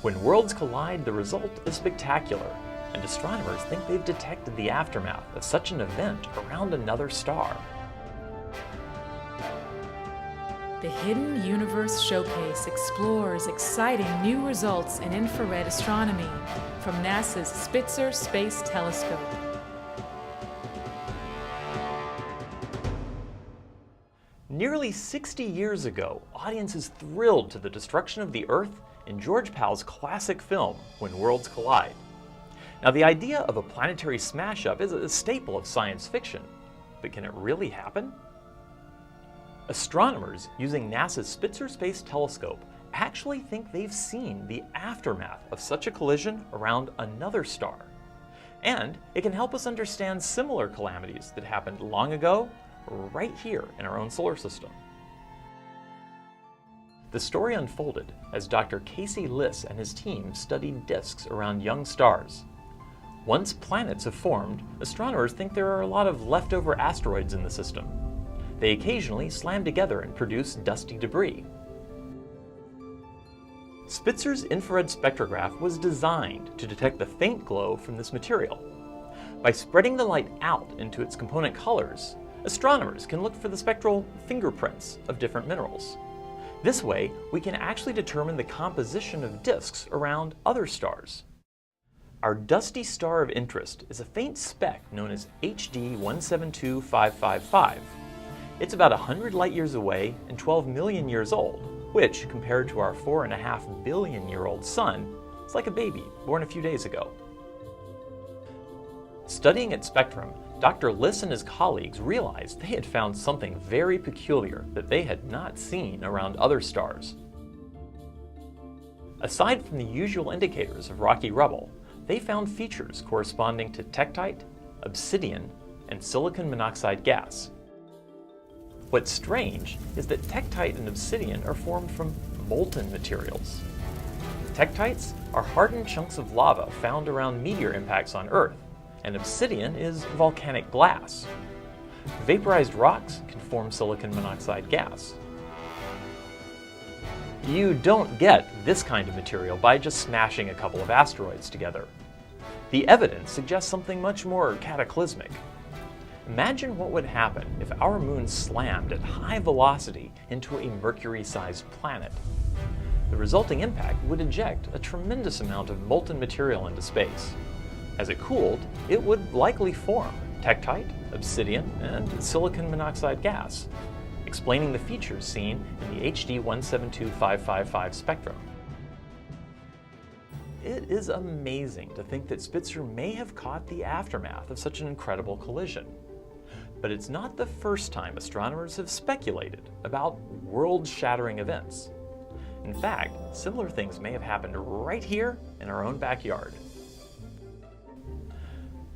When worlds collide, the result is spectacular, and astronomers think they've detected the aftermath of such an event around another star. The Hidden Universe Showcase explores exciting new results in infrared astronomy from NASA's Spitzer Space Telescope. Nearly 60 years ago, audiences thrilled to the destruction of the Earth in George Pal's classic film, When Worlds Collide. Now, the idea of a planetary smash-up is a staple of science fiction, but can it really happen? Astronomers using NASA's Spitzer Space Telescope actually think they've seen the aftermath of such a collision around another star. And it can help us understand similar calamities that happened long ago, right here in our own solar system. The story unfolded as Dr. Casey Liss and his team studied disks around young stars. Once planets have formed, astronomers think there are a lot of leftover asteroids in the system. They occasionally slam together and produce dusty debris. Spitzer's infrared spectrograph was designed to detect the faint glow from this material. By spreading the light out into its component colors, astronomers can look for the spectral fingerprints of different minerals. This way, we can actually determine the composition of disks around other stars. Our dusty star of interest is a faint speck known as HD 172555. It's about 100 light-years away and 12 million years old, which, compared to our 4.5 billion-year-old sun, is like a baby born a few days ago. Studying its spectrum, Dr. Liss and his colleagues realized they had found something very peculiar that they had not seen around other stars. Aside from the usual indicators of rocky rubble, they found features corresponding to tektite, obsidian, and silicon monoxide gas. What's strange is that tektite and obsidian are formed from molten materials. Tektites are hardened chunks of lava found around meteor impacts on Earth, and obsidian is volcanic glass. Vaporized rocks can form silicon monoxide gas. You don't get this kind of material by just smashing a couple of asteroids together. The evidence suggests something much more cataclysmic. Imagine what would happen if our moon slammed at high velocity into a Mercury-sized planet. The resulting impact would eject a tremendous amount of molten material into space. As it cooled, it would likely form tektite, obsidian, and silicon monoxide gas, explaining the features seen in the HD 172555 spectrum. It is amazing to think that Spitzer may have caught the aftermath of such an incredible collision. But it's not the first time astronomers have speculated about world-shattering events. In fact, similar things may have happened right here in our own backyard.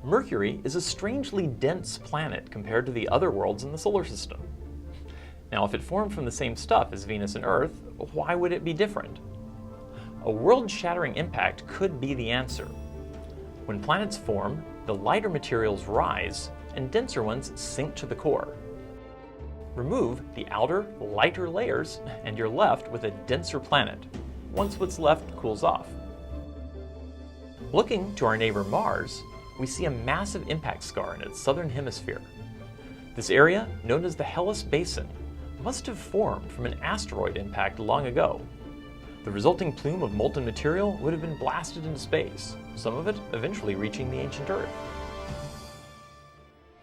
Mercury is a strangely dense planet compared to the other worlds in the solar system. Now, if it formed from the same stuff as Venus and Earth, why would it be different? A world-shattering impact could be the answer. When planets form, the lighter materials rise and denser ones sink to the core. Remove the outer, lighter layers, and you're left with a denser planet, once what's left cools off. Looking to our neighbor Mars, we see a massive impact scar in its southern hemisphere. This area, known as the Hellas Basin, must have formed from an asteroid impact long ago. The resulting plume of molten material would have been blasted into space, some of it eventually reaching the ancient Earth.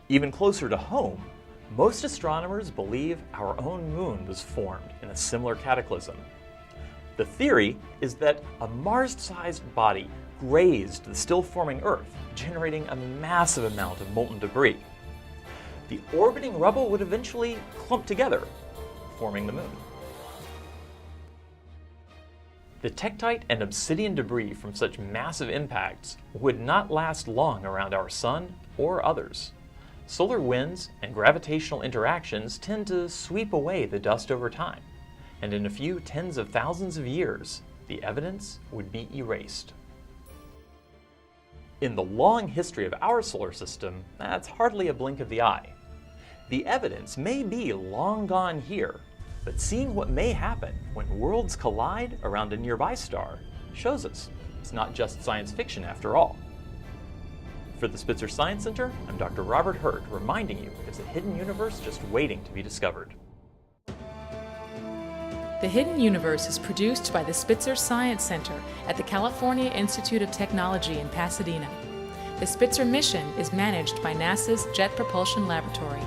Even closer to home, most astronomers believe our own moon was formed in a similar cataclysm. The theory is that a Mars-sized body grazed the still-forming Earth, generating a massive amount of molten debris. The orbiting rubble would eventually clump together, forming the moon. The tektite and obsidian debris from such massive impacts would not last long around our sun or others. Solar winds and gravitational interactions tend to sweep away the dust over time, and in a few tens of thousands of years, the evidence would be erased. In the long history of our solar system, that's hardly a blink of the eye. The evidence may be long gone here, but seeing what may happen when worlds collide around a nearby star shows us it's not just science fiction after all. For the Spitzer Science Center, I'm Dr. Robert Hurt, reminding you there's a hidden universe just waiting to be discovered. The Hidden Universe is produced by the Spitzer Science Center at the California Institute of Technology in Pasadena. The Spitzer mission is managed by NASA's Jet Propulsion Laboratory.